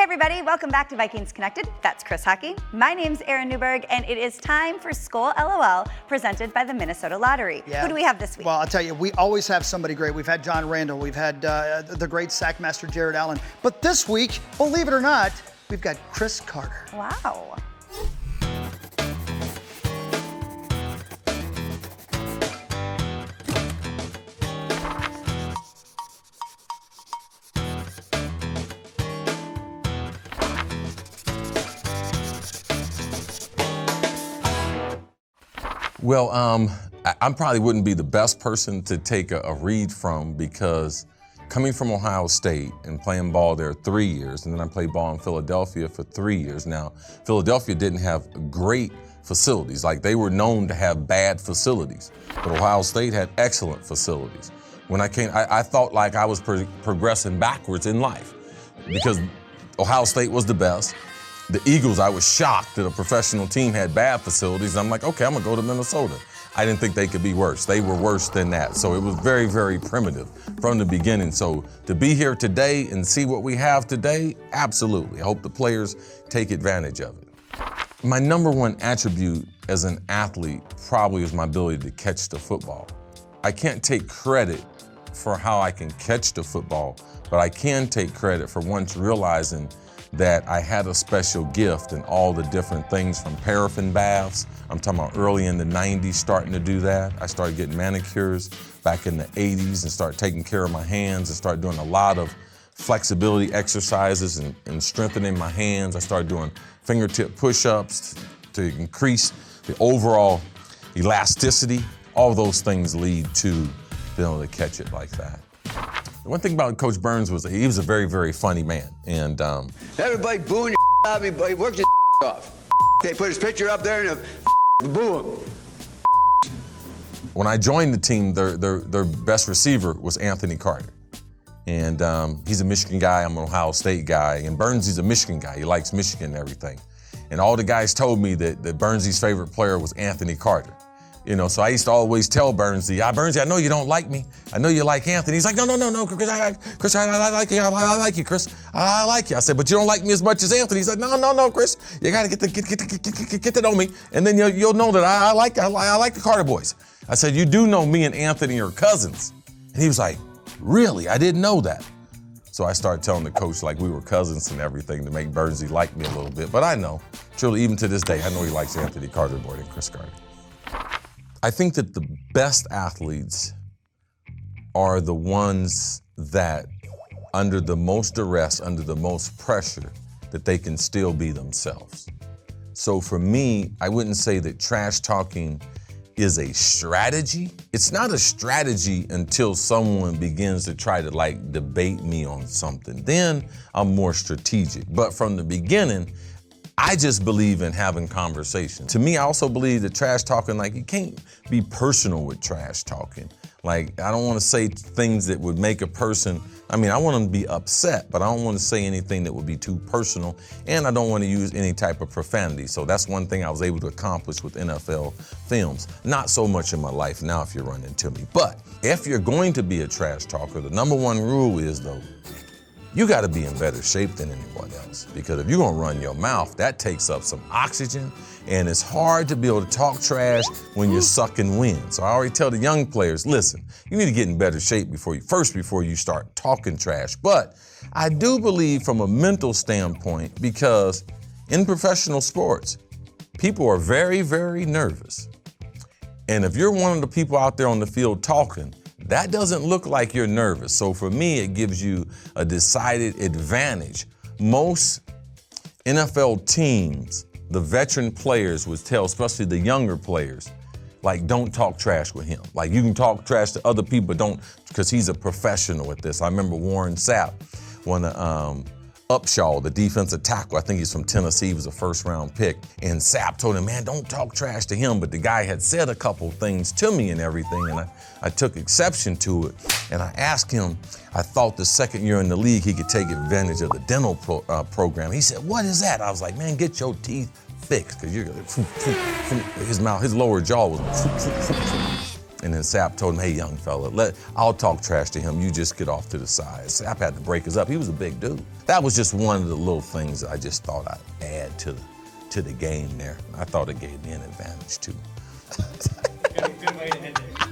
everybody, welcome back to Vikings Connected. That's Chris Hockey. My name's Erin Newberg, and it is time for Skol LOL, presented by the Minnesota Lottery. Yeah. Who do we have this week? Well, I'll tell you, we always have somebody great. We've had John Randall, we've had the great Sackmaster Jared Allen. But this week, believe it or not, we've got Chris Carter. Wow. Well, I probably wouldn't be the best person to take a read from, because coming from Ohio State and playing ball there 3 years, and then I played ball in Philadelphia for 3 years. Now, Philadelphia didn't have great facilities. Like, they were known to have bad facilities, but Ohio State had excellent facilities. When I came, I thought like I was progressing backwards in life, because Ohio State was the best. The Eagles, I was shocked that a professional team had bad facilities. I'm like, okay, I'm gonna go to Minnesota. I didn't think they could be worse. They were worse than that. So it was very, very primitive from the beginning. So to be here today and see what we have today, absolutely. I hope the players take advantage of it. My number one attribute as an athlete probably is my ability to catch the football. I can't take credit for how I can catch the football, but I can take credit for once realizing that I had a special gift in all the different things, from paraffin baths. I'm talking about early in the 90s starting to do that. I started getting manicures back in the 80s and started taking care of my hands and started doing a lot of flexibility exercises and strengthening my hands. I started doing fingertip push-ups to increase the overall elasticity. All those things lead to being able to catch it like that. The one thing about Coach Burns was that he was a very, very funny man. And everybody booing your at me, but he worked his off. They put his picture up there and boo him. When I joined the team, their best receiver was Anthony Carter. And he's a Michigan guy, I'm an Ohio State guy. And Burns, he's a Michigan guy. He likes Michigan and everything. And all the guys told me that Burnsy's favorite player was Anthony Carter. You know, so I used to always tell Burnsy, Burnsy, I know you don't like me. I know you like Anthony. He's like, no, Chris, I like you. I like you, Chris. I like you. I said, but you don't like me as much as Anthony. He's like, no, Chris. You gotta get that on me, and then you'll know that I like the Carter boys. I said, you do know me and Anthony are cousins. And he was like, really? I didn't know that. So I started telling the coach like we were cousins and everything to make Burnsy like me a little bit. But I know, truly, even to this day, I know he likes Anthony Carter more than Chris Carter. I think that the best athletes are the ones that, under the most duress, under the most pressure, that they can still be themselves. So for me, I wouldn't say that trash talking is a strategy. It's not a strategy until someone begins to try to like debate me on something. Then I'm more strategic. But from the beginning, I just believe in having conversation. To me, I also believe that trash talking, like, you can't be personal with trash talking. Like, I don't want to say things that would make a person, I want them to be upset, but I don't want to say anything that would be too personal, and I don't want to use any type of profanity. So that's one thing I was able to accomplish with NFL films. Not so much in my life now if you run into me. But if you're going to be a trash talker, the number one rule is, though, you gotta be in better shape than anyone else, because if you're gonna run your mouth, that takes up some oxygen, and it's hard to be able to talk trash when you're sucking wind. So I already tell the young players, listen, you need to get in better shape before you start talking trash. But I do believe from a mental standpoint, because in professional sports, people are very, very nervous. And if you're one of the people out there on the field talking, that doesn't look like you're nervous. So for me, it gives you a decided advantage. Most NFL teams, the veteran players would tell, especially the younger players, like, don't talk trash with him. Like, you can talk trash to other people, but don't, because he's a professional at this. I remember Warren Sapp, one of Upshaw, the defensive tackle, I think he's from Tennessee, he was a first-round pick, and Sapp told him, man, don't talk trash to him, but the guy had said a couple things to me and everything, and I took exception to it, and I asked him, I thought the second year in the league he could take advantage of the dental program. He said, what is that? I was like, man, get your teeth fixed, because you're his mouth, his lower jaw was. And then Sapp told him, hey, young fella, I'll talk trash to him. You just get off to the side. Sapp had to break us up. He was a big dude. That was just one of the little things that I just thought I'd add to the game there. I thought it gave me an advantage, too. Good way to end it.